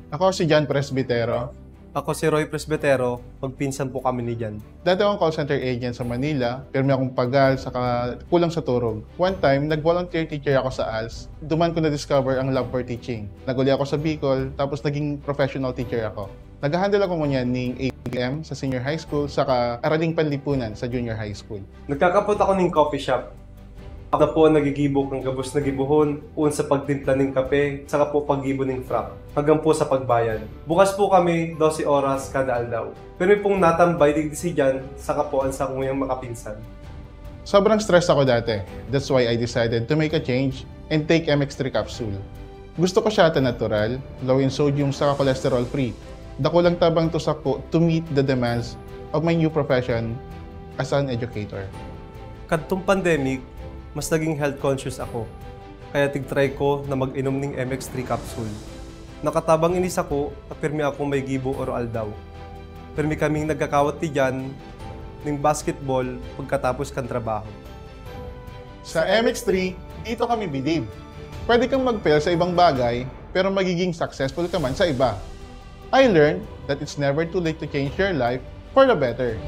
Ako si John Presbitero. Ako si Roy Presbitero, magpinsan po kami ni Jan. Dati akong call center agent sa Manila, pirmi akong pagal, saka kulang sa turog. One time, nag-volunteer teacher ako sa ALS. Duman ko na-discover ang love for teaching. Naguli ako sa Bicol, tapos naging professional teacher ako. Nag-handle ako ngunyan ng ABM sa senior high school, saka Araling Panlipunan sa junior high school. Nagkakapot ako ng coffee shop. Ako na po nagigibok ng gabos na gibuhon, un sa pagtimpla ng kape, saka po paggibo ng frappe, hanggang po sa pagbayad. Bukas po kami 12 oras kada aldaw. Pero may pong natambay digdi si Jan, saka po ang sa kuyang makapinsan. Sobrang stress ako dati. That's why I decided to make a change and take MX3 capsule. Gusto ko siya natural, low in sodium saka cholesterol free. Dako lang tabang to sako to meet the demands of my new profession as an educator. Kadtong pandemic, mas naging health conscious ako. Kaya tig-try ko na mag-inom ng MX3 capsule. Nakatabang inis ako, apirmi ako may gibo or aldaw. Pirmi kaming nagkakawat ti Jan ng basketball pagkatapos kan trabaho. Sa MX3, dito kami believe. Pwede kang mag-fail sa ibang bagay, pero magiging successful ka man sa iba. I learned that it's never too late to change your life for the better.